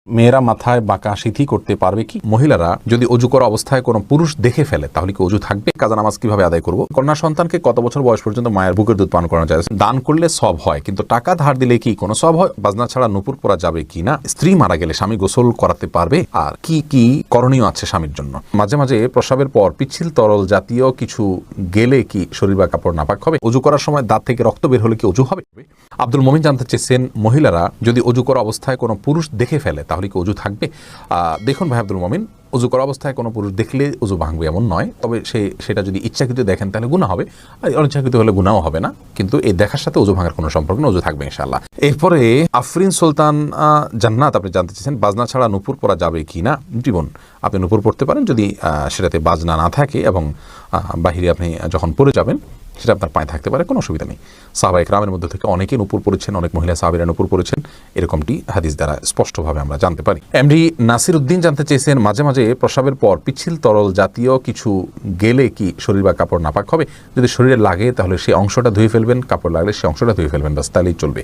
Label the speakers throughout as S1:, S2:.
S1: মেয়েরা মাথায় বাঁকা সিথি করতে পারবে কি? মহিলারা যদি অজু করা অবস্থায় কোনো পুরুষ দেখে ফেলে তাহলে কি অজু থাকবে? কাজা নামাজ কিভাবে আদায় করব? কন্যা সন্তানকে কত বছর বয়স পর্যন্ত মায়ের বুকের দুধ পান করানো যায়? দান করলে সব হয়, কিন্তু টাকা ধার দিলে কি কোনো সব হয়? বাজনা ছাড়া নুপুর পরা যাবে কি না? স্ত্রী মারা গেলে স্বামী গোসল করাতে পারবে? আর কি কি করণীয় আছে স্বামীর জন্য? মাঝে মাঝে প্রস্রাবের পর পিচ্ছিল তরল জাতীয় কিছু গেলে কি শরীর বা কাপড় নাপাক হবে? অজু করার সময় দাঁত থেকে রক্ত বের হলে কি অজু হবে? আব্দুল মমিন জানতে চেয়েছেন, মহিলারা যদি অজু করা অবস্থায় কোনো পুরুষ দেখে ফেলে তাহলে কি অজু থাকবে? দেখুন ভাই আব্দুল মমিন, অজু করা অবস্থায় কোনো পুরুষ দেখলে অজু ভাঙবে এমন নয়, তবে সেটা যদি ইচ্ছাকৃত দেখেন তাহলে গুনাহ হবে, আর অনিচ্ছাকৃত হলে গুনাহও হবে না, কিন্তু এই দেখার সাথে অজু ভাঙার কোনো সম্পর্ক না, অজু থাকবে ইনশাআল্লাহ। এরপরে আফরিন সুলতান জান্নাত আপনি জানতে চেয়েছেন, বাজনা ছাড়া নুপুর পরা যাবে কি না? জীবন আপনি নুপুর পড়তে পারেন যদি সেটাতে বাজনা না থাকে এবং বাহিরে আপনি যখন পড়ে যাবেন সেটা আপনার পায়ে থাকতে পারে, কোনো অসুবিধা নেই। সাহাবা ইকরামের মধ্যে থেকে অনেকেই নুপুর পড়েছেন, অনেক মহিলা সাহাবীরা নুপুর পড়েছেন, এরকমটি হাদিস দ্বারা স্পষ্টভাবে আমরা জানতে পারি। এমডি নাসির উদ্দিন জানতে চেয়েছেন, মাঝে মাঝে প্রস্রাবের পর পিচ্ছিল তরল জাতীয় কিছু গেলে কি শরীর বা কাপড় নাপাক হবে? যদি শরীরে লাগে তাহলে সেই অংশটা ধুয়ে ফেলবেন, কাপড় লাগলে সেই অংশটা ধুয়ে ফেলবেন, বাস তাহলেই চলবে।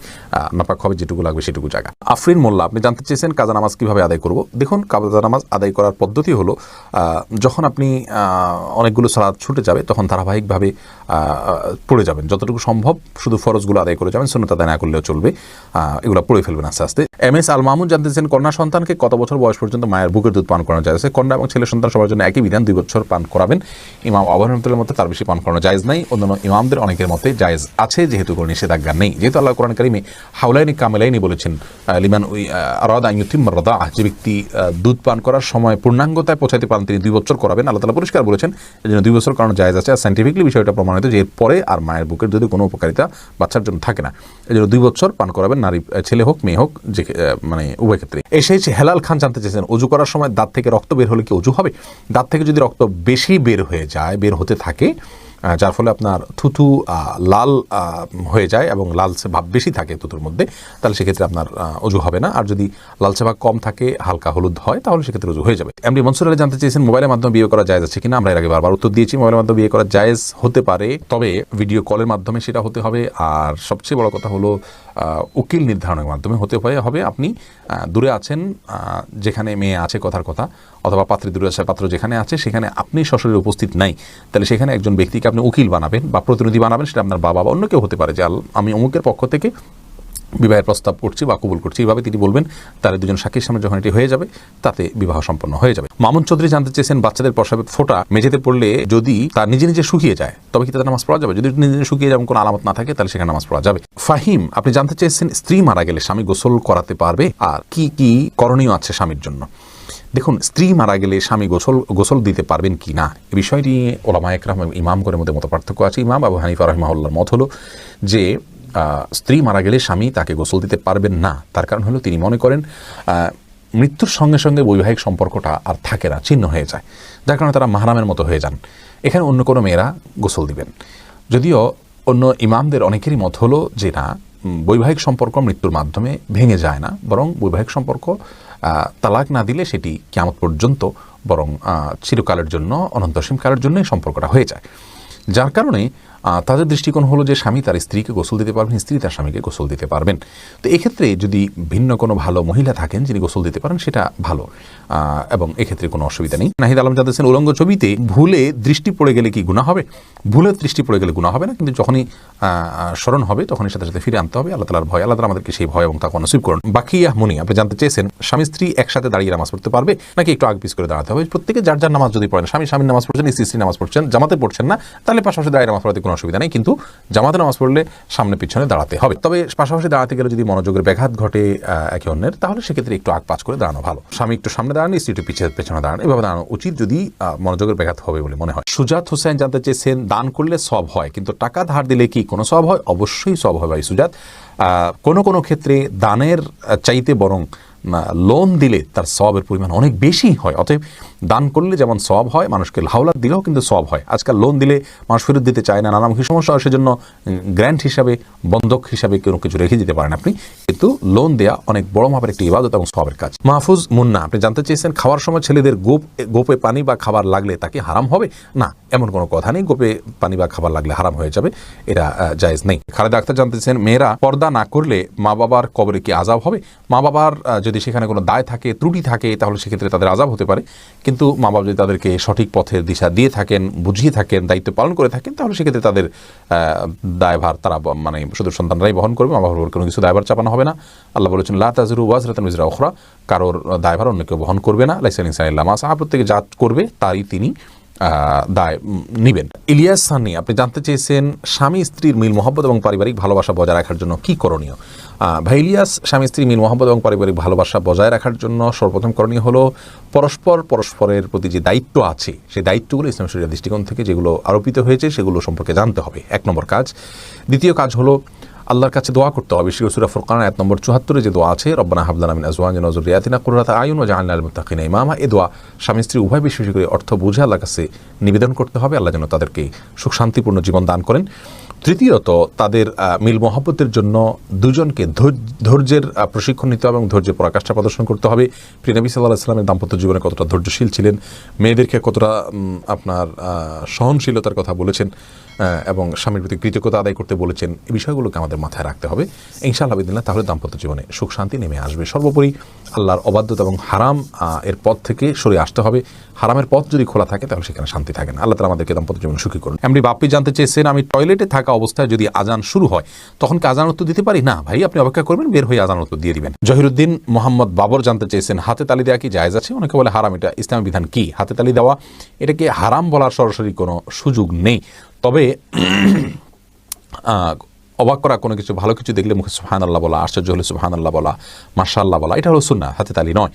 S1: নাপাক হবে যেটুকু লাগবে সেটুকু জায়গা। আফরিন মোল্লা আপনি জানতে চেয়েছেন, কাজা নামাজ কিভাবে আদায় করব? দেখুন, কাজা নামাজ আদায় করার পদ্ধতি হলো, যখন আপনি অনেকগুলো সালাত ছুটে যাবে তখন ধারাবাহিকভাবে পড়ে যাবেন, যতটুকু সম্ভব শুধু ফরজগুলো আদায় করে যাবেন, সুন্নাত আদায় না করলেও চলবে, এগুলো পড়ে ফেলবেন আস্তে আস্তে। এম এস আল মাহমুদ জানতেছেন, কন্যা সন্তানকে কত বছর বয়স পর্যন্ত মায়ের বুকের দুধ পান করানো যায়? কন্যা এবং ছেলে সন্তান সবার জন্য একই বিধান, 2 বছর পান করাবেন। ইমাম আবু হানিফার মতে তার বেশি পান করানো জায়েজ নাই, অন্যান্য ইমামদের অনেকের মতে জায়েজ আছে, যেহেতু কোনো নিষেধাজ্ঞা নেই, যেহেতু আল্লাহ কোরআন কারিমে হাওলাইনি কামেলাইনি বলেছেন, লিমান আরাদা আন ইউতিম্মা রাদাআহ, যে ব্যক্তি দুধ পান করার সময় পূর্ণাঙ্গতায় পৌঁছাতে পারেন তিনি 2 বছর করাবেন। আল্লাহ তাআলা পরিষ্কার বলেছেন এজন্য 2 বছর করানো জায়েজ আছে, আর সায়েন্টিফিকলি বিষয়টা প্রমাণিত যে এরপরে আর মায়ের বুকের যদি কোনো উপকারিতা বাচ্চার জন্য থাকে না, এজন্য 2 বছর পান করাবেন, নারী ছেলে হোক মেয়ে হোক, যে মানে উভয় ক্ষেত্রে। এসেই হেলাল খান জানতে চেয়েছেন, অজু করার সময় দাঁত থেকে রক্ত বের হলে কি অজু হবে? দাঁত থেকে যদি রক্ত বেশি বের হতে থাকে, যার ফলে আপনার থুথু লাল হয়ে যায় এবং লালচে ভাব বেশি থাকে থুতুর মধ্যে, তাহলে সেক্ষেত্রে আপনার অজু হবে না। আর যদি লালচে ভাব কম থাকে, হালকা হলুদ হয়, তাহলে সেক্ষেত্রে অজু হয়ে যাবে। এমডি মনসুর আলী জানতে চেয়েছেন, মোবাইলের মাধ্যমে বিয়ে করা জায়েজ আছে কিনা? আমরা এর আগে বারবার উত্তর দিয়েছি, মোবাইলের মাধ্যমে বিয়ে করা জায়েজ হতে পারে, তবে ভিডিও কলের মাধ্যমে সেটা হতে হবে। আর সবচেয়ে বড় কথা হলো উকিল নির্ধারণের মাধ্যমে হতে হবে। আপনি দূরে আছেন, যেখানে মেয়ে আছে কথার কথা, অথবা পাত্রী দূরে আছে, পাত্র যেখানে আছে সেখানে আপনি সশরীরে উপস্থিত নাই, তাহলে সেখানে একজন ব্যক্তিকে আপনি উকিল বানাবেন বা প্রতিনিধি বানাবেন, সেটা আপনার বাবা বা অন্য কেউ হতে পারে, যে আমি অমুকের পক্ষ থেকে বিবাহের প্রস্তাব করছি বা কবুল করছি, এইভাবে তিনি বলবেন, তার 2জন সাক্ষীর সামনে যখন এটি হয়ে যাবে তাতে বিবাহ সম্পন্ন হয়ে যাবে। মামুন চৌধুরী জানতে চেয়েছেন, বাচ্চাদের প্রস্রাবের ফোঁটা মেঝেতে পড়লে যদি তার নিজে নিজে শুকিয়ে যায় তবে কি তাদের নামাজ পড়া যাবে? যদি নিজে নিজে শুকিয়ে যায়, কোনো আলামত না থাকে, তাহলে সেখানে নামাজ পড়া যাবে। ফাহিম আপনি জানতে চেয়েছেন, স্ত্রী মারা গেলে স্বামী গোসল করাতে পারবে? আর কি কি করণীয় আছে স্বামীর জন্য? দেখুন, স্ত্রী মারা গেলে স্বামী গোসল দিতে পারবেন কি না, এই বিষয়টি ওলামায়ে কেরাম এবং ইমামগণের মধ্যে মত পার্থক্য আছে। ইমাম আবু হানিফা রাহিমাহুল্লাহর মত হলো যে স্ত্রী মারা গেলে স্বামী তাকে গোসল দিতে পারবেন না। তার কারণ হলো তিনি মনে করেন মৃত্যুর সঙ্গে সঙ্গে বৈবাহিক সম্পর্কটা আর থাকে না, ছিন্ন হয়ে যায়, যার কারণে তারা মাহরামের মতো হয়ে যান। এখানে অন্য কোনো মেয়েরা গোসল দিবেন। যদিও অন্য ইমামদের অনেকেরই মত হলো যে না, বৈবাহিক সম্পর্ক মৃত্যুর মাধ্যমে ভেঙে যায় না, বরং বৈবাহিক সম্পর্ক তালাক না দিলে সেটি কিয়ামত পর্যন্ত বরং চিরকালের জন্য, অনন্তসীম কালের জন্য এই সম্পর্কটা হয়ে যায়। যার কারণে তাদের দৃষ্টিকোণ হলো যে স্বামী তার স্ত্রীকে গোসল দিতে পারবেন, স্ত্রী তার স্বামীকে গোসল দিতে পারবেন। তো এক্ষেত্রে যদি ভিন্ন কোনো ভালো মহিলা থাকেন যিনি গোসল দিতে পারেন, সেটা ভালো, এবং এক্ষেত্রে কোনো অসুবিধা নেই। নাহিদ আলম জানতেছেন, উলঙ্গ ছবিতে ভুলে দৃষ্টি পড়ে গেলে কি গুনাহ হবে? ভুলে দৃষ্টি পড়ে গেলে গুনাহ হবে না, কিন্তু যখনই স্মরণ হবে তখনই সাথে সাথে ফিরে আনতে হবে। আল্লাহ তাআলার ভয়, আল্লাহ তাআলা আমাদেরকে সেই ভয় এবং তাকওয়া নসিব করুন। বাকিয়া মুনি আপনি জানতে চেয়েছেন, স্বামী স্ত্রী একসাথে দাঁড়িয়ে নামাজ পড়তে পারবে নাকি একটু আগে পিছ করে দাঁড়াতে হবে? প্রত্যেকে যার যার নামাজ যদি পড়েন, স্বামীর নামাজ পড়ছেন, স্ত্রী নামাজ পড়ছেন, জামাতে পড়ছেন না, তাহলে পাশাপাশি দাঁড়িয়ে নামাজ পড়াতে কোনো অসুবিধা নেই, কিন্তু জামাতে নামাজ পড়লে সামনে পিছনে দাঁড়াতে হবে। তবে পাশাপাশি দাঁড়াতে গেলে যদি মনোযোগের ব্যাঘাত ঘটে একে অন্যের, তাহলে সেক্ষেত্রে একটু আগ পাছ করে দাঁড়ানো ভালো। স্বামী একটু সামনে দাঁড়ান, স্ত্রী একটু পেছনে দাঁড়ান, এভাবে দাঁড়ানো উচিত যদি মনোযোগের ব্যাঘাত হবে বলে মনে হয়। সুজাত হোসেন জানতে চেয়েছেন, দান করলে সব হয়, কিন্তু টাকা ধার দিলে কি কোনো সব হয়? অবশ্যই সব হয় ভাই সুজাত। কোনো ক্ষেত্রে দানের চাইতে বরং লোন দিলে তার সওয়াবের পরিমাণ অনেক বেশি হয়। অতএব দান করলে যেমন সওয়াব হয়, মানুষকে হাওলাত দিলেও কিন্তু সওয়াব হয়। আজকাল লোন দিলে মানুষ ফেরত দিতে চায় না, নানামুখী সমস্যা হয়, সেজন্য গ্র্যান্ট হিসাবে, বন্ধক হিসাবে কোনো কিছু রেখে দিতে পারেন আপনি, কিন্তু লোন দেয়া অনেক বড় মাপের একটি ইবাদত এবং সওয়াবের কাজ। মাহফুজ মুন্না আপনি জানতে চেয়েছেন, খাওয়ার সময় ছেলেদের গোপে পানি বা খাবার লাগলে তাকে হারাম হবে? না, এমন কোনো কথা নেই, গোপে পানি বা খাবার লাগলে হারাম হয়ে যাবে, এটা জায়েজ নেই। খালেদা আক্তার জানতেছেন, মেয়েরা পর্দা না করলে মা বাবার কবরে কি আযাব হবে? মা বাবার যদি সেখানে কোনো দায় থাকে, ত্রুটি থাকে, তাহলে সেক্ষেত্রে তাদের আযাব হতে পারে। কিন্তু মা বাবা যদি তাদেরকে সঠিক পথের দিশা দিয়ে থাকেন, বুঝিয়ে থাকেন, দায়িত্ব পালন করে থাকেন, তাহলে সেক্ষেত্রে তাদের দায়ভার তারা মানে শুধু সন্তানরাই বহন করবে, মা বাবার কোনো কিছু দায়ভার চাপানো হবে না। আল্লাহ বলেছেন লা তাযিরু ওয়াজরাতুন উযরা উখরা, কারোর দায়ভার অন্য কেউ বহন করবে না। লাইসা লিল ইনসানি ইল্লা মা সাআ, প্রত্যেকে যা করবে তারই তিনি দায় নিবেন। ইলিয়াস সানি আপনি জানতে চেয়েছেন স্বামী স্ত্রীর মিল মহব্বত এবং পারিবারিক ভালোবাসা বজায় রাখার জন্য কি করণীয়। ভাই ইলিয়াস, স্বামী স্ত্রীর মিল মহব্বত এবং পারিবারিক ভালোবাসা বজায় রাখার জন্য সর্বপ্রথম করণীয় হলো পরস্পরের প্রতি যে দায়িত্ব আছে সেই দায়িত্বগুলো ইসলাম শরীয়তের দৃষ্টিকোণ থেকে যেগুলো আরোপিত হয়েছে সেগুলো সম্পর্কে জানতে হবে, 1 নম্বর কাজ। দ্বিতীয় কাজ হলো আল্লাহর কাছে দোয়া করতে হবে। সূরা ফুরকান আয়াত নম্বর 74 যে দোয়া আছে, রব্বানা হাব লানা মিন আজওয়াজিনা ওয়া যুররিয়াতিনা কুররাতা আয়ুন ওয়াজআলনা লিল মুত্তাকিনা ইমামা, এই দোয়া স্বামী স্ত্রী উভয় বেশি বেশি করে অর্থ বুঝে আল্লাহর কাছে নিবেদন করতে হবে, আল্লাহ যেন তাদেরকে সুখ শান্তিপূর্ণ জীবন দান করেন। তৃতীয়ত তাদের মিল মহব্বতের জন্য দুজনকে ধৈর্যের প্রশিক্ষণ নিতে হবে এবং ধৈর্যের পরাকাষ্ঠা প্রদর্শন করতে হবে। প্রিয় নবী সাল্লাল্লাহু আলাইহি ওয়াসাল্লামের দাম্পত্য জীবনে কতটা ধৈর্যশীল ছিলেন, মেয়েদেরকে কতটা আপনার সহনশীলতার কথা বলেছেন এবং স্বামীর প্রতি কৃতজ্ঞতা আদায় করতে বলেছেন, এই বিষয়গুলোকে আমাদের মাথায় রাখতে হবে ইনশাআল্লাহ বিদিল্লাহ। তাহলে দাম্পত্য জীবনে সুখ শান্তি নেমে আসবে। সর্বোপরি আল্লাহর অবাধ্যতা এবং হারাম এর পথ থেকে সরে আসতে হবে। হারামের পথ যদি খোলা থাকে তাহলে সেখানে শান্তি থাকে না। আল্লাহ তাআলা আমাদেরকে দাম্পত্য জীবনে সুখী করুন। এমনি বাপ্পি জানতে চেয়েছেন, আমি টয়লেটে থাকা অবস্থায় যদি আজান শুরু হয় তখন কি আজান উত্তর দিতে পারি? না ভাই, আপনি অপেক্ষা করবেন, বের হয়ে আজান উত্তর দিয়ে দিবেন। জহিরুদ্দিন মোহাম্মদ বাবর জানতে চেয়েছেন, হাতে তালি দেওয়া কি জায়েজ আছে? অনেকে বলে হারাম, এটা ইসলামী বিধান কি? হাতে তালি দেওয়া এটাকে হারাম বলার সরাসরি কোনো সুযোগ নেই, তবে অবাক করা কোনো কিছু ভালো কিছু দেখলে মুখে সুবহানাল্লাহ বলা, আশ্চর্য হলে সুবহানাল্লাহ বলা, মাশাআল্লাহ বলা, এটা হলো সুন্নাহ, হাতে তালি নয়।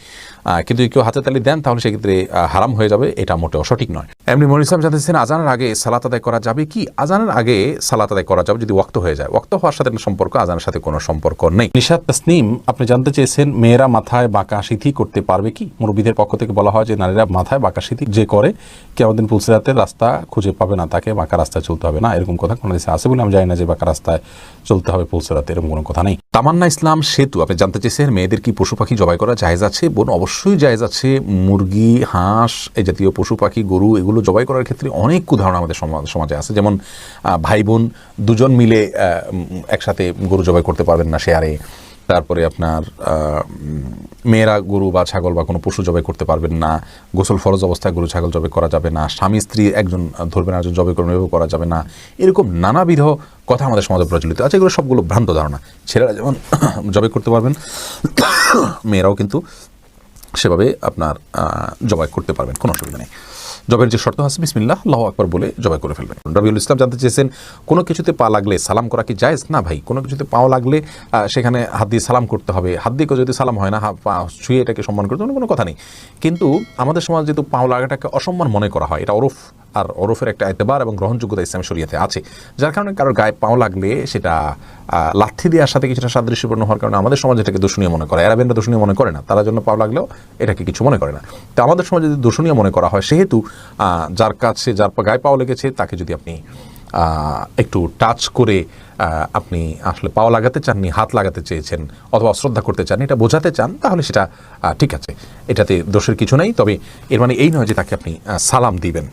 S1: কিন্তু কেউ হাতে তালি দেন তাহলে সেক্ষেত্রে হারাম হয়ে যাবে, এটা মোটেও সঠিক নয়। এমনি মনির ইসলাম জানতেছেন, আজানের আগে সালাত আদায় করা যাবে কি? আজানের আগে সালাত আদায় করা যাবে যদি ওয়াক্ত হয়ে যায়। ওয়াক্ত হওয়ার সাথে সম্পর্ক, আজানের সাথে কোনো সম্পর্ক নেই। নিশাত তাসনিম আপনি জানতে চেয়েছেন, মেয়েরা মাথায় বাঁকা সিঁথি করতে পারবে কি? মুরব্বিদের পক্ষ থেকে বলা হয় যে নারীরা মাথায় বাঁকা সিঁথি যে করে কিয়ামতের দিন পুলসিরাতের রাস্তা খুঁজে পাবে না, তাকে বাঁকা রাস্তায় চলতে হবে না, এরকম কথা কোনো দেশে আছে বলে আমি জানি না যে বাঁকা রাস্তায় চলতে হবে পুলসিরাতে, এরকম কোনো কথা নেই। তামান্না ইসলাম সেতু আপনি জানতে চেয়েছেন, মেয়েদের কি পশু পাখি জবাই করা জায়েজ আছে? বোন, অবশ্যই জায়েজ আছে। মুরগি, হাঁস, এই জাতীয় পশু পাখি, গরু, এগুলো জবাই করার ক্ষেত্রে অনেক উদাহরণ আমাদের সমাজে আছে। যেমন ভাই বোন দুজন মিলে একসাথে গরু জবাই করতে পারবেন না শেয়ারে। তারপরে আপনার মেয়েরা গরু বা ছাগল বা কোনো পশু জবাই করতে পারবেন না। গোসল ফরজ অবস্থায় গরু ছাগল জবাই করা যাবে না। স্বামী স্ত্রী একজন ধরবেন না, একজন জবাই করবেন, এভাবে করা যাবে না। এরকম নানাবিধ কথা আমাদের সমাজে প্রচলিত আছে। এগুলো সবগুলো ভ্রান্ত ধারণা। ছেলেরা যেমন জবাই করতে পারবেন, মেয়েরাও কিন্তু সেভাবে আপনার জবাই করতে পারবেন, কোনো অসুবিধা নেই। জবের যে শর্ত আছে বিসমিল্লাহ আল্লাহু আকবার বলে জবাই করে ফেলবেন। রবিউল ইসলাম জানতে চেয়েছেন, কোনো কিছুতে পা লাগলে সালাম করা কি জায়েজ? না ভাই, কোনো কিছুতে পাও লাগলে সেখানে হাত দিয়ে সালাম করতে হবে। হাত দিয়ে যদি সালাম হয় না, পা ছুঁয়ে এটাকে সম্মান করতে কোনো কথা নেই। কিন্তু আমাদের সমাজ যেহেতু পাও লাগাটাকে অসম্মান মনে করা হয়, এটা ওরফ, আর ওরফের একটা এতেবার এবং গ্রহণযোগ্যতা ইসলামী শরীয়তে আছে, যার কারণে কারোর গায়ে পাও লাগলে সেটা লাথি দেওয়ার সাথে কিছুটা সাদৃশ্যপূর্ণ হওয়ার কারণে আমাদের সমাজ এটাকে দূষণীয় মনে করে। আরবেনরা দূষণীয় মনে করে না, তারা জন্য পাও লাগলেও এটাকে কিছু মনে করে না। তো আমাদের সমাজে যদি দূষণীয় মনে করা হয়, সেহেতু যার গায়ে পাও লেগেছে তাকে যদি আপনি একটু টাচ করে আপনি আসলে পাও লাগাতে চাননি, হাত লাগাতে চেয়েছেন অথবা অশ্রদ্ধা করতে চান, এটা বোঝাতে চান, তাহলে সেটা ঠিক আছে, এটাতে দোষের কিছু নেই। তবে এর মানে এই নয় যে তাকে আপনি সালাম দিবেন।